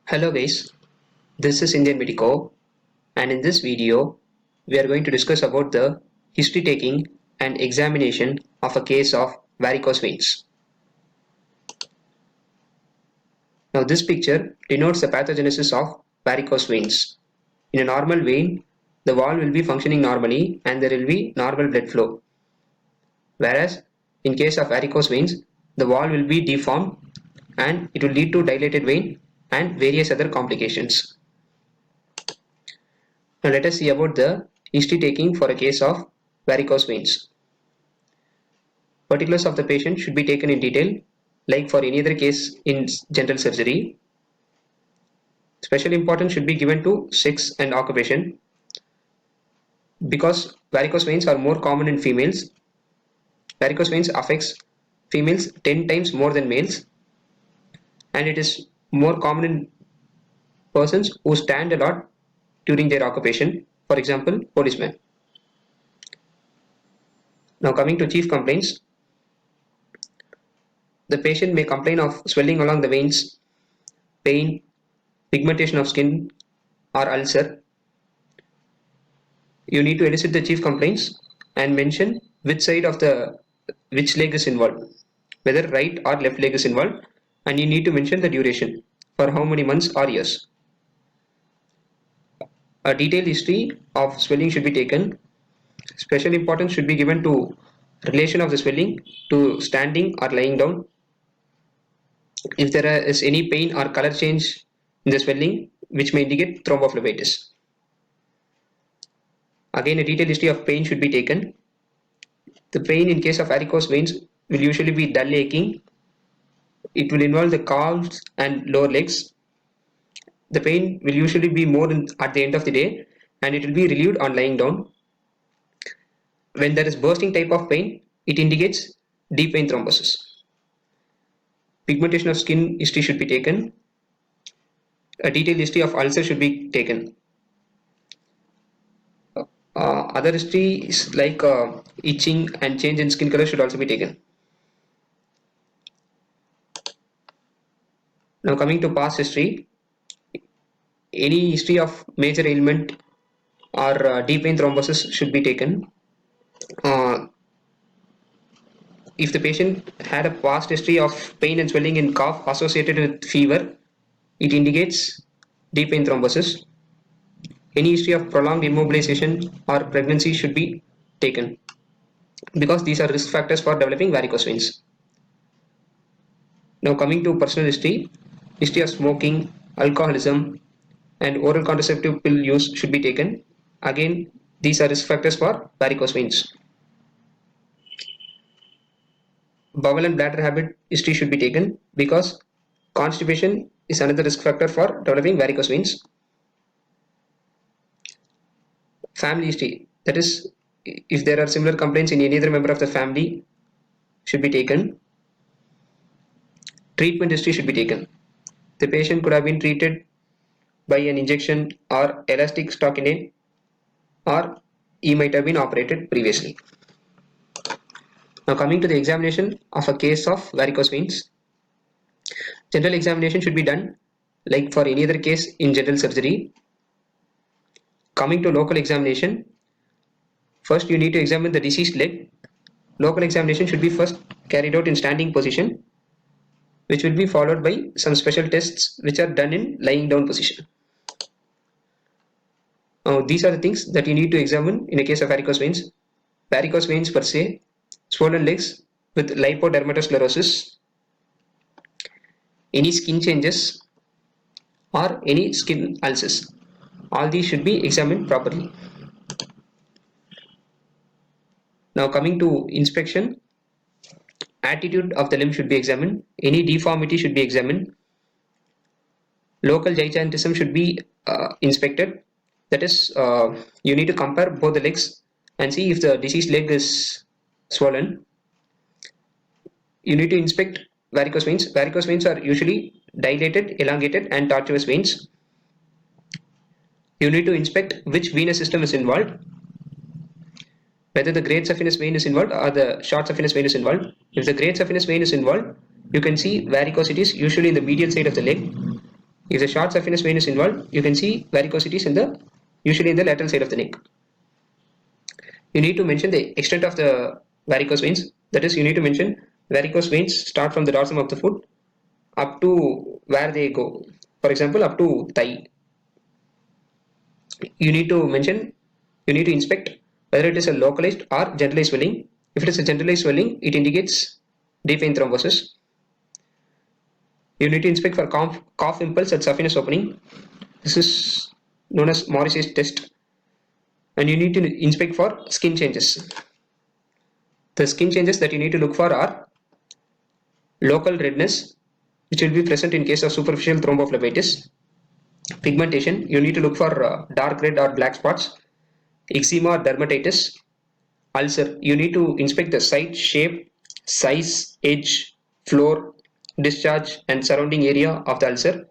Hello guys, this is Indian Medico, and in this video we are going to discuss about the history taking and examination of a case of varicose veins. Now this picture denotes the pathogenesis of varicose veins. In a normal vein, the wall will be functioning normally and there will be normal blood flow. Whereas in case of varicose veins, the wall will be deformed and it will lead to dilated vein and various other complications. Now let us see about the history taking for a case of varicose veins. Particulars of the patient should be taken in detail, like for any other case in general surgery. Special importance should be given to sex and occupation. Because varicose veins are more common in females, varicose veins affects females 10 times more than males, and it is more common in persons who stand a lot during their occupation, for example, policemen. Now coming to chief complaints, the patient may complain of swelling along the veins, pain, pigmentation of skin, or ulcer. You need to elicit the chief complaints and mention which leg is involved, whether right or left leg is involved, and you need to mention the duration, for how many months or years. A detailed history of swelling should be taken. Special importance should be given to relation of the swelling to standing or lying down. If there is any pain or color change in the swelling, which may indicate thrombophlebitis. Again, a detailed history of pain should be taken. The pain in case of varicose veins will usually be dull aching. It will involve the calves and lower legs. The pain will usually be more at the end of the day, and it will be relieved on lying down. When there is bursting type of pain, it indicates deep vein thrombosis. Pigmentation of skin history should be taken. A detailed history of ulcer should be taken. Other histories like itching and change in skin color should also be taken. Now coming to past history, any history of major ailment or deep vein thrombosis should be taken. If the patient had a past history of pain and swelling in cough associated with fever, it indicates deep vein thrombosis. Any history of prolonged immobilization or pregnancy should be taken, because these are risk factors for developing varicose veins. Now coming to personal history of smoking, alcoholism, and oral contraceptive pill use should be taken. Again, these are risk factors for varicose veins. Bowel and bladder habit history should be taken, because constipation is another risk factor for developing varicose veins. Family history, that is, if there are similar complaints in any other member of the family, should be taken. Treatment history should be taken. The patient could have been treated by an injection or elastic stockinette, or he might have been operated previously. Now coming to the examination of a case of varicose veins. General examination should be done like for any other case in general surgery. Coming to local examination, first you need to examine the diseased leg. Local examination should be first carried out in standing position, which will be followed by some special tests which are done in lying down position. Now these are the things that you need to examine in a case of varicose veins. Varicose veins per se, swollen legs with lipodermatosclerosis, any skin changes, or any skin ulcers. All these should be examined properly. Now coming to inspection, attitude of the limb should be examined. Any deformity should be examined. Local gigantism should be inspected. That is, you need to compare both the legs and see if the diseased leg is swollen. You need to inspect varicose veins. Varicose veins are usually dilated, elongated, and tortuous veins. You need to inspect which venous system is involved, whether the great saphenous vein is involved or the short saphenous vein is involved. If the great saphenous vein is involved, you can see varicosities usually in the medial side of the leg. If the short saphenous vein is involved, you can see varicosities usually in the lateral side of the neck. You need to mention the extent of the varicose veins. That is, you need to mention varicose veins start from the dorsum of the foot up to where they go. For example, up to thigh. You need to inspect whether it is a localized or generalized swelling. If it is a generalized swelling, it indicates deep vein thrombosis. You need to inspect for cough impulse at saphenous opening. This is known as Morrissey's test. And you need to inspect for skin changes. The skin changes that you need to look for are local redness, which will be present in case of superficial thrombophlebitis. Pigmentation, you need to look for dark red or black spots. Eczema or dermatitis. Ulcer, you need to inspect the site, shape, size, edge, floor, discharge and surrounding area of the ulcer.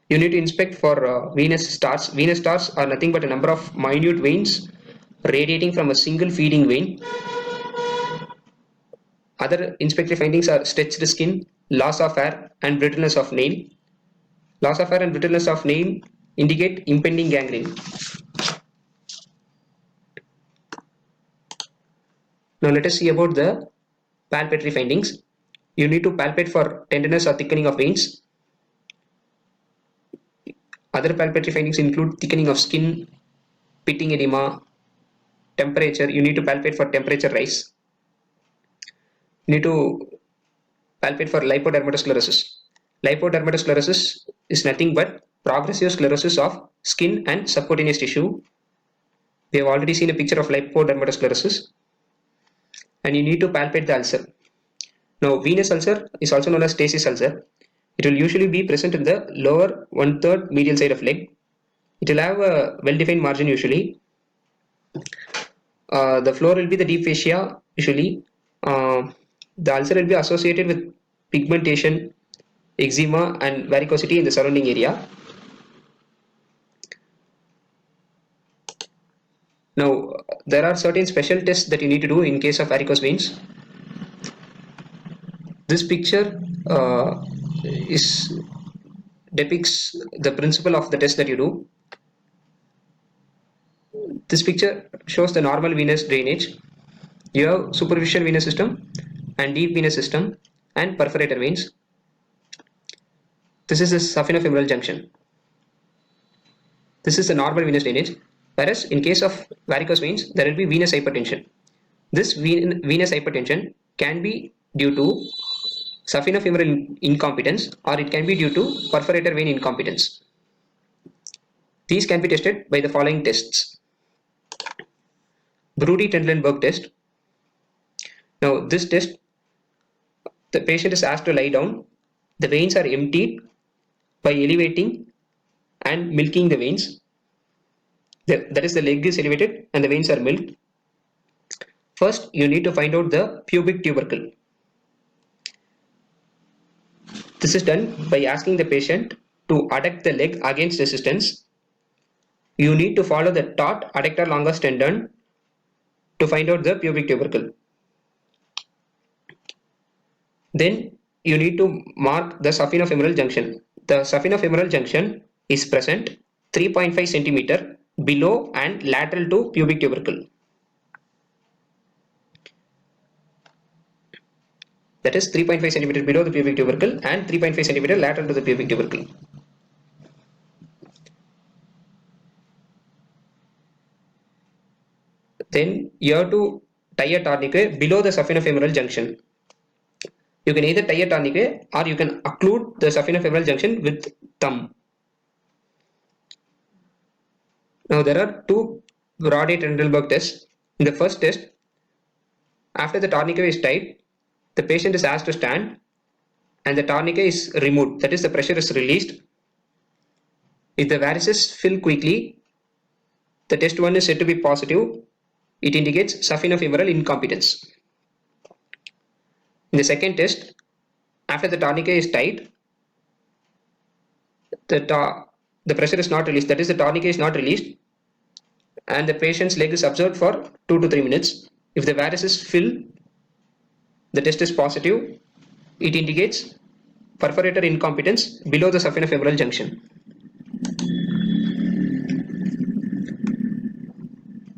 You need to inspect for venous stars. Venous stars are nothing but a number of minute veins radiating from a single feeding vein. Other inspectory findings are stretched skin, loss of hair and brittleness of nail. Loss of hair and brittleness of nail indicate impending gangrene. Now let us see about the palpatory findings. You need to palpate for tenderness or thickening of veins. Other palpatory findings include thickening of skin, pitting edema, temperature. You need to palpate for temperature rise. You need to palpate for lipodermatosclerosis. Lipodermatosclerosis is nothing but progressive sclerosis of skin and subcutaneous tissue. We have already seen a picture of lipodermatosclerosis. And you need to palpate the ulcer. Now, venous ulcer is also known as stasis ulcer. It will usually be present in the lower 1/3 medial side of leg. It will have a well-defined margin usually. The floor will be the deep fascia usually. The ulcer will be associated with pigmentation, eczema and varicosity in the surrounding area. Now, there are certain special tests that you need to do in case of varicose veins. This picture depicts the principle of the test that you do. This picture shows the normal venous drainage. You have superficial venous system and deep venous system and perforator veins. This is the saphenofemoral junction. This is the normal venous drainage. Whereas in case of varicose veins, there will be venous hypertension. This venous hypertension can be due to saphenofemoral incompetence or it can be due to perforator vein incompetence. These can be tested by the following tests. Brody-Trendelenburg test. Now this test, the patient is asked to lie down. The veins are emptied by elevating and milking the veins. That is, the leg is elevated and the veins are milked. First, you need to find out the pubic tubercle. This is done by asking the patient to adduct the leg against resistance. You need to follow the taut adductor longus tendon to find out the pubic tubercle. Then you need to mark the saphenofemoral junction. The saphenofemoral junction is present 3.5 centimeter below and lateral to pubic tubercle. That is 3.5 centimeter below the pubic tubercle and 3.5 centimeter lateral to the pubic tubercle. Then you have to tie a tourniquet below the saphenofemoral junction. You can either tie a tourniquet or you can occlude the saphenofemoral junction with thumb. Now there are two Brody-Trendelenburg tests. In the first test, after the tourniquet is tied, the patient is asked to stand and the tourniquet is removed. That is, the pressure is released. If the varices fill quickly, the test 1 is said to be positive. It indicates saphenofemoral incompetence. In the second test, after the tourniquet is tied, the pressure is not released. That is, the tourniquet is not released and the patient's leg is observed for 2 to 3 minutes. If the varices fill, the test is positive. It indicates perforator incompetence below the saphenofemoral junction.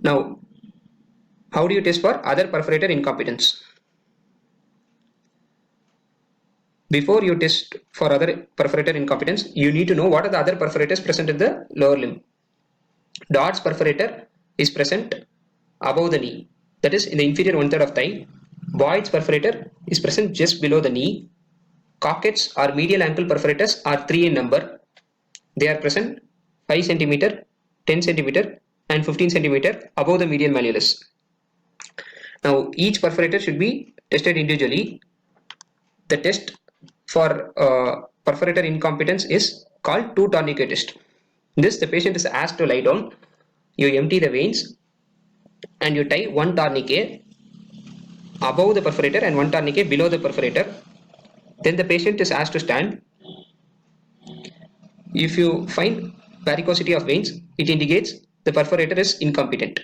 Now, how do you test for other perforator incompetence? Before you test for other perforator incompetence, you need to know what are the other perforators present in the lower limb. Dodds perforator is present above the knee, that is in the inferior 1/3 of thigh. Boyd's perforator is present just below the knee. Cockett's or medial ankle perforators are 3 in number. They are present 5 cm, 10 cm and 15 cm above the medial malleolus. Now each perforator should be tested individually. The test for perforator incompetence is called 2 tourniquet test. In this, the patient is asked to lie down. You empty the veins and you tie 1 tourniquet above the perforator and 1 tourniquet below the perforator. Then the patient is asked to stand. If you find varicosity of veins, it indicates the perforator is incompetent.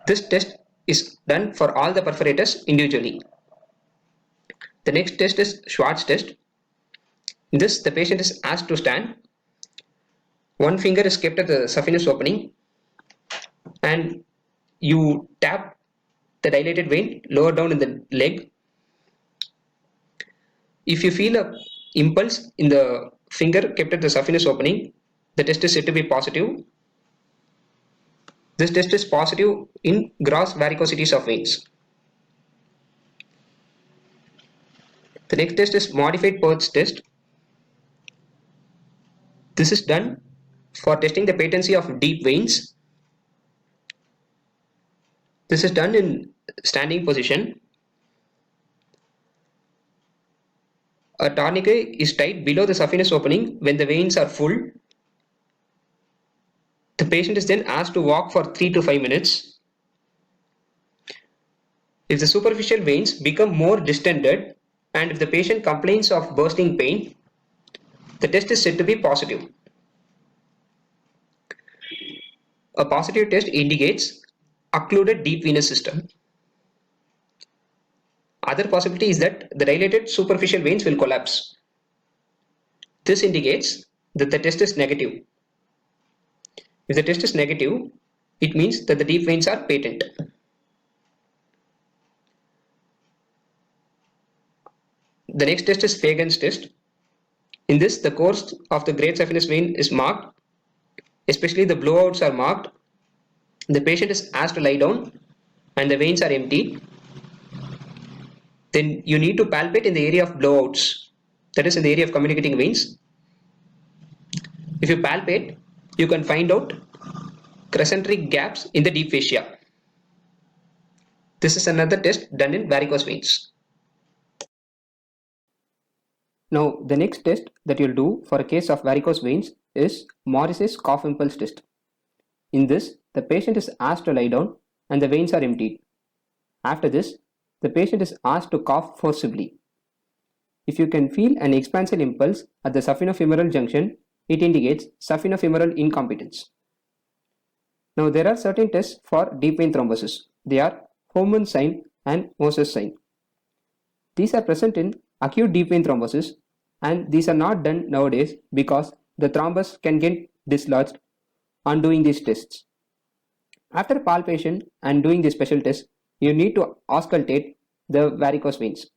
This test is done for all the perforators individually. The next test is Schwartz test. In this, the patient is asked to stand. One finger is kept at the saphenous opening and you tap the dilated vein lower down in the leg. If you feel a impulse in the finger kept at the saphenous opening, the test is said to be positive. This test is positive in gross varicosities of veins. The next test is modified Perthes test. This is done for testing the patency of deep veins. This is done in standing position. A tourniquet is tied below the saphenous opening when the veins are full. The patient is then asked to walk for 3 to 5 minutes. If the superficial veins become more distended and if the patient complains of bursting pain, the test is said to be positive. A positive test indicates occluded deep venous system. Other possibility is that the dilated superficial veins will collapse. This indicates that the test is negative. If the test is negative, it means that the deep veins are patent. The next test is Fagan's test. In this, the course of the great saphenous vein is marked, especially the blowouts are marked. The patient is asked to lie down and the veins are empty. Then you need to palpate in the area of blowouts, that is in the area of communicating veins. If you palpate, you can find out crescentric gaps in the deep fascia. This is another test done in varicose veins. Now the next test that you'll do for a case of varicose veins is Morris's cough impulse test. In this, the patient is asked to lie down and the veins are emptied. After this, the patient is asked to cough forcibly. If you can feel an expansile impulse at the saphenofemoral junction, it indicates saphenofemoral incompetence. Now there are certain tests for deep vein thrombosis. They are Hohmann's sign and Moses sign. These are present in acute deep vein thrombosis and these are not done nowadays because the thrombus can get dislodged on doing these tests. After palpation and doing the special test, you need to auscultate the varicose veins.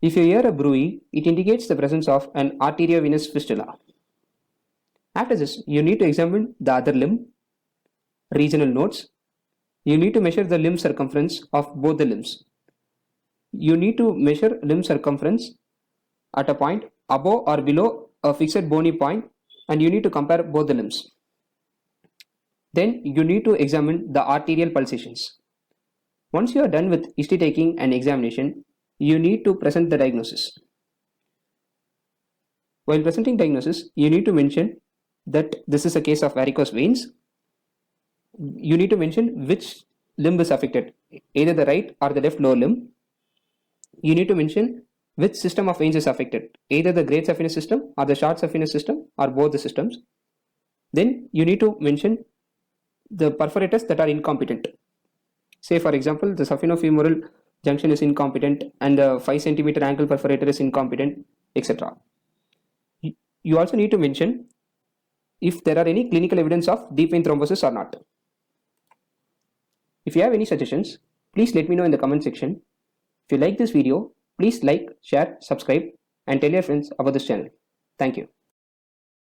If you hear a bruit, it indicates the presence of an arteriovenous fistula. After this, you need to examine the other limb, regional nodes. You need to measure the limb circumference of both the limbs. You need to measure limb circumference at a point above or below a fixed bony point and you need to compare both the limbs. Then you need to examine the arterial pulsations. Once you are done with history taking and examination, you need to present the diagnosis. While presenting diagnosis, you need to mention that this is a case of varicose veins. You need to mention which limb is affected, either the right or the left lower limb. You need to mention which system of veins is affected, either the great saphenous system or the short saphenous system or both the systems. Then you need to mention the perforators that are incompetent. Say for example, the saphenofemoral junction is incompetent and the 5 cm ankle perforator is incompetent. etc. You also need to mention if there are any clinical evidence of deep vein thrombosis or not. If you have any suggestions, please let me know in the comment section. If you like this video, please like, share, subscribe, and tell your friends about this channel. Thank you.